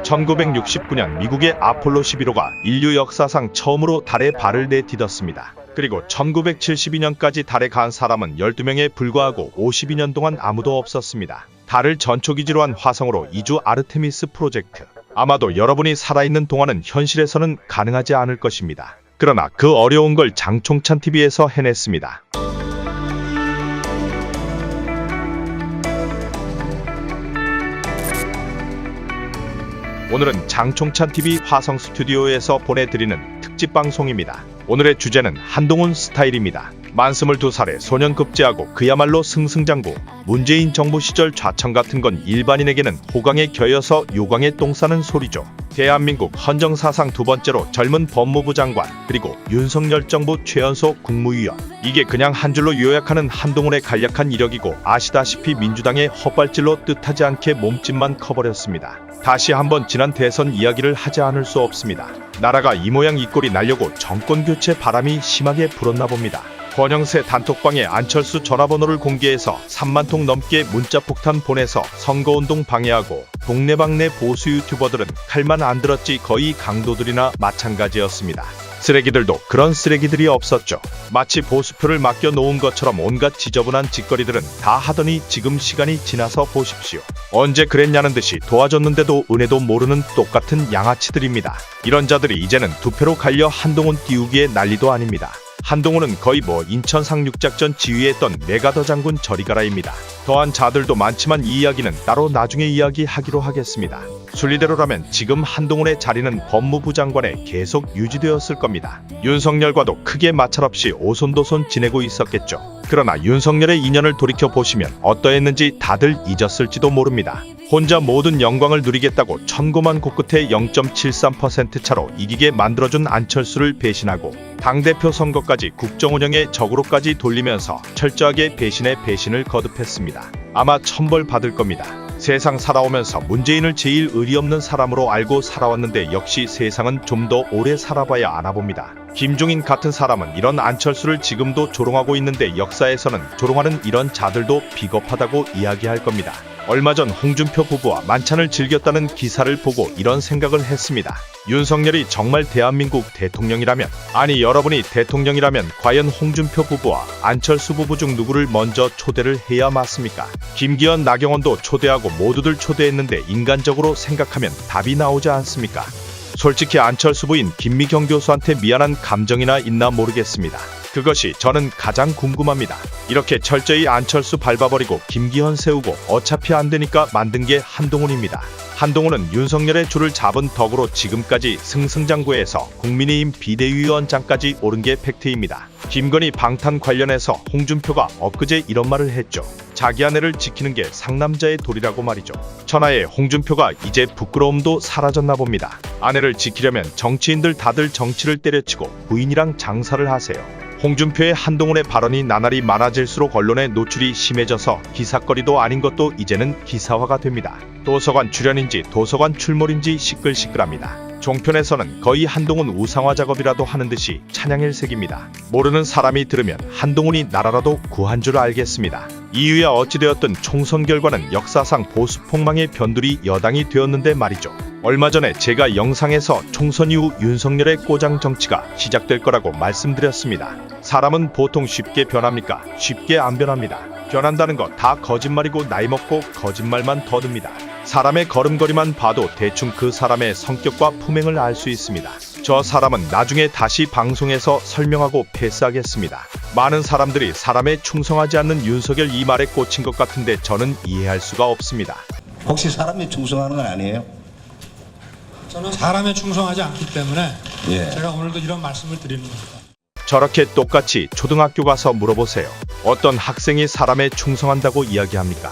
1969년 미국의 아폴로 11호가 인류 역사상 처음으로 달에 발을 내딛었습니다. 그리고 1972년까지 달에 간 사람은 12명에 불과하고 52년 동안 아무도 없었습니다. 달을 전초기지로 한 화성으로 이주 아르테미스 프로젝트. 아마도 여러분이 살아있는 동안은 현실에서는 가능하지 않을 것입니다. 그러나 그 어려운 걸 장총찬TV에서 해냈습니다. 오늘은 장총찬TV 화성 스튜디오에서 보내드리는 특집 방송입니다. 오늘의 주제는 한동훈 스타일입니다. 만 22살에 소년급제하고 그야말로 승승장구. 문재인 정부 시절 좌천 같은 건 일반인에게는 호강에 겨여서 요강에 똥 싸는 소리죠. 대한민국 헌정사상 두 번째로 젊은 법무부 장관, 그리고 윤석열 정부 최연소 국무위원. 이게 그냥 한 줄로 요약하는 한동훈의 간략한 이력이고, 아시다시피 민주당의 헛발질로 뜻하지 않게 몸집만 커버렸습니다. 다시 한번 지난 대선 이야기를 하지 않을 수 없습니다. 나라가 이 모양 이 꼴이 나려고 정권교체 바람이 심하게 불었나 봅니다. 권영세 단톡방에 안철수 전화번호를 공개해서 3만 통 넘게 문자폭탄 보내서 선거운동 방해하고, 동네방네 보수 유튜버들은 칼만 안 들었지 거의 강도들이나 마찬가지였습니다. 쓰레기들도 그런 쓰레기들이 없었죠. 마치 보수표를 맡겨놓은 것처럼 온갖 지저분한 짓거리들은 다 하더니 지금 시간이 지나서 보십시오. 언제 그랬냐는 듯이 도와줬는데도 은혜도 모르는 똑같은 양아치들입니다. 이런 자들이 이제는 두 표로 갈려 한동훈 띄우기에 난리도 아닙니다. 한동훈은 거의 인천 상륙작전 지휘했던 메가더 장군 저리가라입니다. 더한 자들도 많지만 이 이야기는 따로 나중에 이야기하기로 하겠습니다. 순리대로라면 지금 한동훈의 자리는 법무부 장관에 계속 유지되었을 겁니다. 윤석열과도 크게 마찰없이 오손도손 지내고 있었겠죠. 그러나 윤석열의 인연을 돌이켜보시면 어떠했는지 다들 잊었을지도 모릅니다. 혼자 모든 영광을 누리겠다고 천고만고 끝에 0.73% 차로 이기게 만들어준 안철수를 배신하고, 당대표 선거까지 국정운영의 적으로까지 돌리면서 철저하게 배신에 배신을 거듭했습니다. 아마 천벌 받을 겁니다. 세상 살아오면서 문재인을 제일 의리 없는 사람으로 알고 살아왔는데 역시 세상은 좀 더 오래 살아봐야 아나 봅니다. 김종인 같은 사람은 이런 안철수를 지금도 조롱하고 있는데, 역사에서는 조롱하는 이런 자들도 비겁하다고 이야기할 겁니다. 얼마 전 홍준표 부부와 만찬을 즐겼다는 기사를 보고 이런 생각을 했습니다. 윤석열이 정말 대한민국 대통령이라면, 아니 여러분이 대통령이라면 과연 홍준표 부부와 안철수 부부 중 누구를 먼저 초대를 해야 맞습니까? 김기현, 나경원도 초대하고 모두들 초대했는데 인간적으로 생각하면 답이 나오지 않습니까? 솔직히 안철수 부인 김미경 교수한테 미안한 감정이나 있나 모르겠습니다. 그것이 저는 가장 궁금합니다. 이렇게 철저히 안철수 밟아버리고 김기현 세우고 어차피 안되니까 만든 게 한동훈입니다. 한동훈은 윤석열의 줄을 잡은 덕으로 지금까지 승승장구해서 국민의힘 비대위원장까지 오른 게 팩트입니다. 김건희 방탄 관련해서 홍준표가 엊그제 이런 말을 했죠. 자기 아내를 지키는 게 상남자의 도리라고 말이죠. 천하의 홍준표가 이제 부끄러움도 사라졌나 봅니다. 아내를 지키려면 정치인들 다들 정치를 때려치고 부인이랑 장사를 하세요. 홍준표의 한동훈의 발언이 나날이 많아질수록 언론의 노출이 심해져서 기사거리도 아닌 것도 이제는 기사화가 됩니다. 도서관 출연인지 도서관 출몰인지 시끌시끌합니다. 종편에서는 거의 한동훈 우상화 작업이라도 하는 듯이 찬양일색입니다. 모르는 사람이 들으면 한동훈이 나라라도 구한 줄 알겠습니다. 이유야 어찌되었든 총선 결과는 역사상 보수 폭망의 변두리 여당이 되었는데 말이죠. 얼마 전에 제가 영상에서 총선 이후 윤석열의 꼬장 정치가 시작될 거라고 말씀드렸습니다. 사람은 보통 쉽게 변합니까? 쉽게 안 변합니다. 변한다는 거 다 거짓말이고 나이 먹고 거짓말만 더듬니다. 사람의 걸음걸이만 봐도 대충 그 사람의 성격과 품행을 알 수 있습니다. 저 사람은 나중에 다시 방송에서 설명하고 패스하겠습니다. 많은 사람들이 사람에 충성하지 않는 윤석열 이 말에 꽂힌 것 같은데 저는 이해할 수가 없습니다. 혹시 사람에 충성하는 건 아니에요? 저는 사람에 충성하지 않기 때문에 예. 제가 오늘도 이런 말씀을 드리는 겁니다. 저렇게 똑같이 초등학교 가서 물어보세요. 어떤 학생이 사람에 충성한다고 이야기합니까?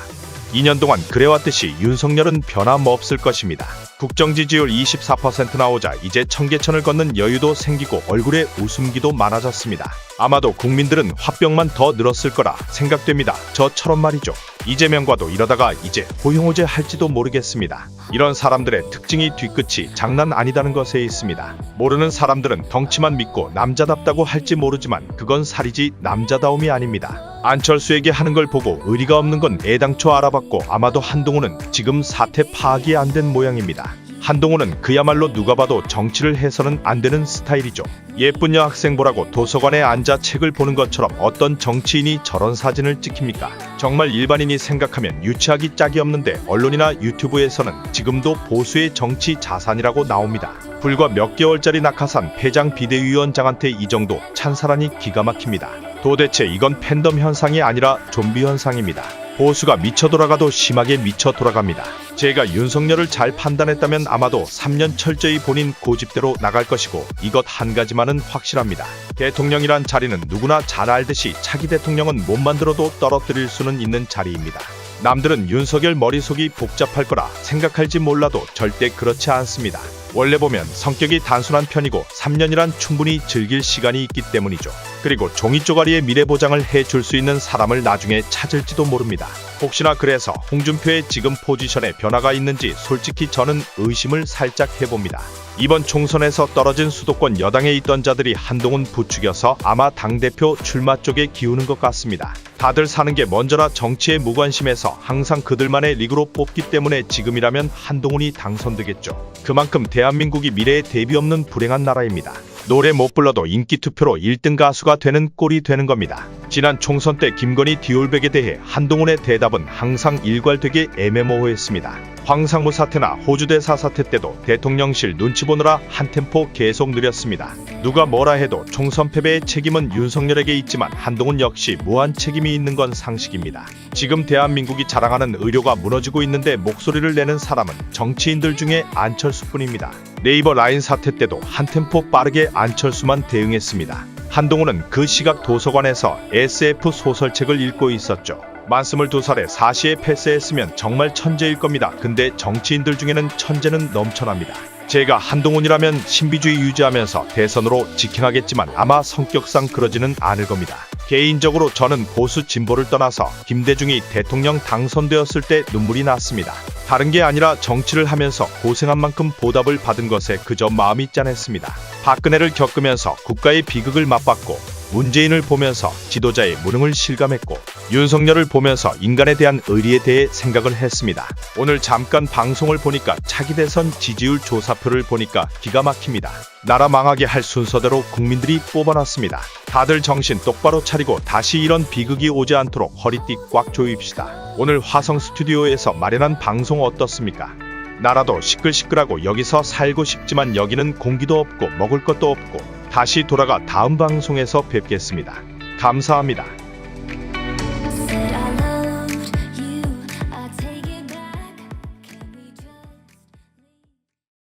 2년 동안 그래왔듯이 윤석열은 변함없을 것입니다. 국정 지지율 24% 나오자 이제 청계천을 걷는 여유도 생기고 얼굴에 웃음기도 많아졌습니다. 아마도 국민들은 화병만 더 늘었을 거라 생각됩니다. 저처럼 말이죠. 이재명과도 이러다가 이제 호용호제 할지도 모르겠습니다. 이런 사람들의 특징이 뒤끝이 장난 아니다는 것에 있습니다. 모르는 사람들은 덩치만 믿고 남자답다고 할지 모르지만 그건 살이지 남자다움이 아닙니다. 안철수에게 하는 걸 보고 의리가 없는 건 애당초 알아봤고, 아마도 한동훈은 지금 사태 파악이 안 된 모양입니다. 한동훈은 그야말로 누가 봐도 정치를 해서는 안 되는 스타일이죠. 예쁜 여학생 보라고 도서관에 앉아 책을 보는 것처럼 어떤 정치인이 저런 사진을 찍힙니까? 정말 일반인이 생각하면 유치하기 짝이 없는데 언론이나 유튜브에서는 지금도 보수의 정치 자산이라고 나옵니다. 불과 몇 개월짜리 낙하산 회장 비대위원장한테 이 정도 찬사라니 기가 막힙니다. 도대체 이건 팬덤 현상이 아니라 좀비 현상입니다. 보수가 미쳐 돌아가도 심하게 미쳐 돌아갑니다. 제가 윤석열을 잘 판단했다면 아마도 3년 철저히 본인 고집대로 나갈 것이고 이것 한 가지만은 확실합니다. 대통령이란 자리는 누구나 잘 알듯이 차기 대통령은 못 만들어도 떨어뜨릴 수는 있는 자리입니다. 남들은 윤석열 머릿속이 복잡할 거라 생각할지 몰라도 절대 그렇지 않습니다. 원래 보면 성격이 단순한 편이고 3년이란 충분히 즐길 시간이 있기 때문이죠. 그리고 종이 쪼가리의 미래 보장을 해줄 수 있는 사람을 나중에 찾을지도 모릅니다. 혹시나 그래서 홍준표의 지금 포지션에 변화가 있는지 솔직히 저는 의심을 살짝 해봅니다. 이번 총선에서 떨어진 수도권 여당에 있던 자들이 한동훈 부추겨서 아마 당대표 출마 쪽에 기우는 것 같습니다. 다들 사는 게 먼저라 정치에 무관심해서 항상 그들만의 리그로 뽑기 때문에 지금이라면 한동훈이 당선되겠죠. 그만큼 대한민국이 미래에 대비 없는 불행한 나라입니다. 노래 못 불러도 인기 투표로 1등 가수가 되는 꼴이 되는 겁니다. 지난 총선 때 김건희 디올백에 대해 한동훈의 대답은 항상 일괄되게 애매모호했습니다. 황상무 사태나 호주 대사 사태 때도 대통령실 눈치 보느라 한 템포 계속 느렸습니다. 누가 뭐라 해도 총선 패배의 책임은 윤석열에게 있지만 한동훈 역시 무한 책임이 있는 건 상식입니다. 지금 대한민국이 자랑하는 의료가 무너지고 있는데 목소리를 내는 사람은 정치인들 중에 안철수뿐입니다. 네이버 라인 사태 때도 한 템포 빠르게 안철수만 대응했습니다. 한동훈은 그 시각 도서관에서 SF 소설책을 읽고 있었죠. 만 22살에 사시에 패스했으면 정말 천재일 겁니다. 근데 정치인들 중에는 천재는 넘쳐납니다. 제가 한동훈이라면 신비주의 유지하면서 대선으로 직행하겠지만 아마 성격상 그러지는 않을 겁니다. 개인적으로 저는 보수 진보를 떠나서 김대중이 대통령 당선되었을 때 눈물이 났습니다. 다른 게 아니라 정치를 하면서 고생한 만큼 보답을 받은 것에 그저 마음이 짠했습니다. 박근혜를 겪으면서 국가의 비극을 맛봤고 문재인을 보면서 지도자의 무능을 실감했고 윤석열을 보면서 인간에 대한 의리에 대해 생각을 했습니다. 오늘 잠깐 방송을 보니까 차기 대선 지지율 조사표를 보니까 기가 막힙니다. 나라 망하게 할 순서대로 국민들이 뽑아놨습니다. 다들 정신 똑바로 차리고 다시 이런 비극이 오지 않도록 허리띠 꽉 조입시다. 오늘 화성 스튜디오에서 마련한 방송 어떻습니까? 나라도 시끌시끌하고 여기서 살고 싶지만 여기는 공기도 없고 먹을 것도 없고 다시 돌아가 다음 방송에서 뵙겠습니다. 감사합니다.